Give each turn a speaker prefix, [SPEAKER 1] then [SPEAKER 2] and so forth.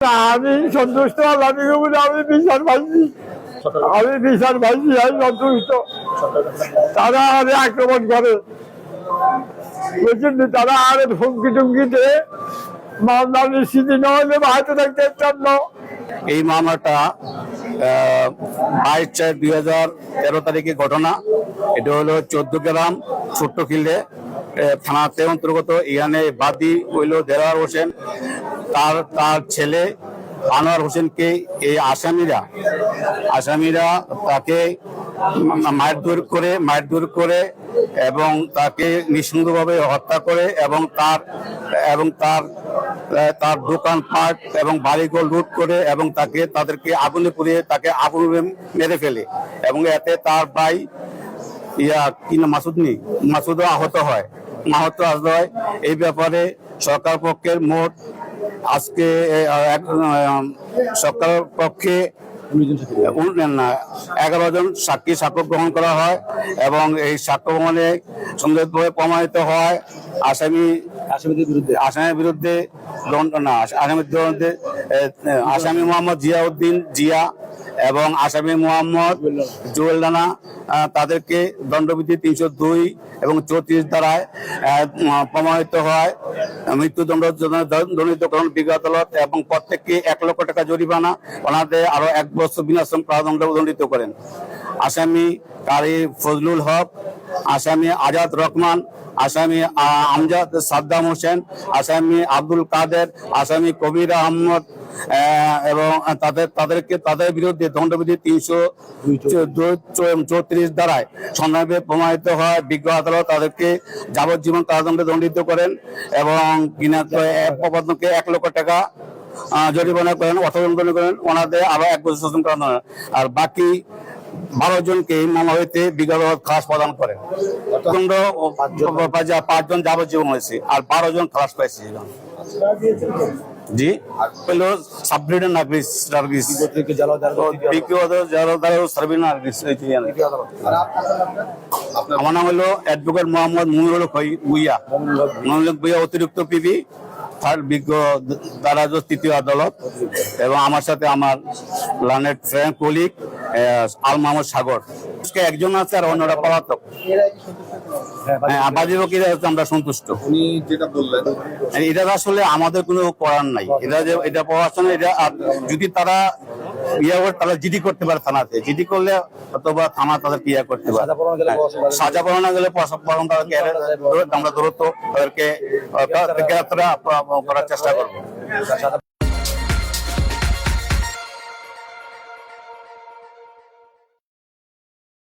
[SPEAKER 1] আমি সন্তুষ্ট আমি বিচার পাইছি, আমি বিচার পাইছি, আমি সন্তুষ্ট। তারা আরে আক্রমণ করে বুঝছেন, তারা আরে হুমকি টুমকি দিয়ে মামলা নিশ্চিত না হলে হাতে থাকতে জন্য।
[SPEAKER 2] এই মামলাটা 22/4/2013 তারিখে ঘটনা। এটা হলো 14 গ্রাম ছোট্ট খিল্ডে থানাতে অন্তর্গত। এখানে বাদী হইল দেলোয়ার হোসেন, তার ছেলে আনোয়ার হোসেনকে এই আসামিরা তাকে মারধর করে এবং তাকে নৃশংসভাবে হত্যা করে এবং তার দোকানপাট এবং বাড়িঘর লুট করে এবং তাদেরকে আগুনে পুড়িয়ে তাকে আগুনে মেরে ফেলে এবং এতে তার ভাই মাসুদও আহত হয়। এই ব্যাপারে সরকার পক্ষের মোট আজকে সরকার পক্ষে 11 জন সাক্ষ্য গ্রহণ করা হয় এবং এই সাক্ষ্য গ্রহণে সুন্দরভাবে প্রমাণিত হয় আসামির বিরুদ্ধে আসামি মোহাম্মদ জিয়াউদ্দিন জিয়া এবং আসামি মোহাম্মদ জুয়েল রানা, তাদেরকে দণ্ডবিধি 302 এবং 34 ধারায় প্রমাণিত হয় মৃত্যুদণ্ড দণ্ডিতকরণ বিজ্ঞ আদালত এবং প্রত্যেককে 1 লক্ষ টাকা জরিমানা, ওনাদের আরো 1 বছর বিনাশ্রম কারাদণ্ড দণ্ডিত করেন। আসামি কারি ফজলুল হক, আসামি আজাদ রহমান, আসামি আমজাদ সাদ্দাম হোসেন, আসামি আব্দুল কাদের, আসামি কবির আহমদ এবং তাদের বিরুদ্ধে দণ্ডবিধি 334 ধারায় সন্ধানে প্রমাণিত হয়। বিজ্ঞ আদালত তাদেরকে যাবজ্জীবন কারাদণ্ডে দণ্ডিত করেন এবং 1 লক্ষ টাকা জরিমানা করেন, অর্থদণ্ড করেন। ওনাদের আরো 1 বছর শাসন করানো হয়। আর বাকি 12 জনকে এই মামলা হইতে বিজ্ঞ আদালত খালাস প্রদান করেন। 5 জন যাবজ্জীবন হয়েছে আর 12 জন খালাস পাইছে। জি হলো সাবডিভিশন সার্ভিস আমার নাম হলো অ্যাডভোকেট মোহাম্মদ মুমিনুল হক ভূঁইয়া, অতিরিক্ত পিপি বিজ্ঞ দারাজ 3য় আদালত। এবং আমার সাথে আমার learned friend colleague Al Mahmud সাগর। একজন আছে আর অন্যরা পলাতক। আমরা সন্তুষ্ট। এটা আসলে আমাদের কোনো করার নাই। এটা প্রশাসনের যদি তারা তারা জিডি করতে পারে, থানাতে জিডি করলে অথবা থানা তাদের ক্রিয়া করতে পারে। সাজা পড়ানো গেলে আমরা দূরত্ব তাদেরকে করার চেষ্টা করবো।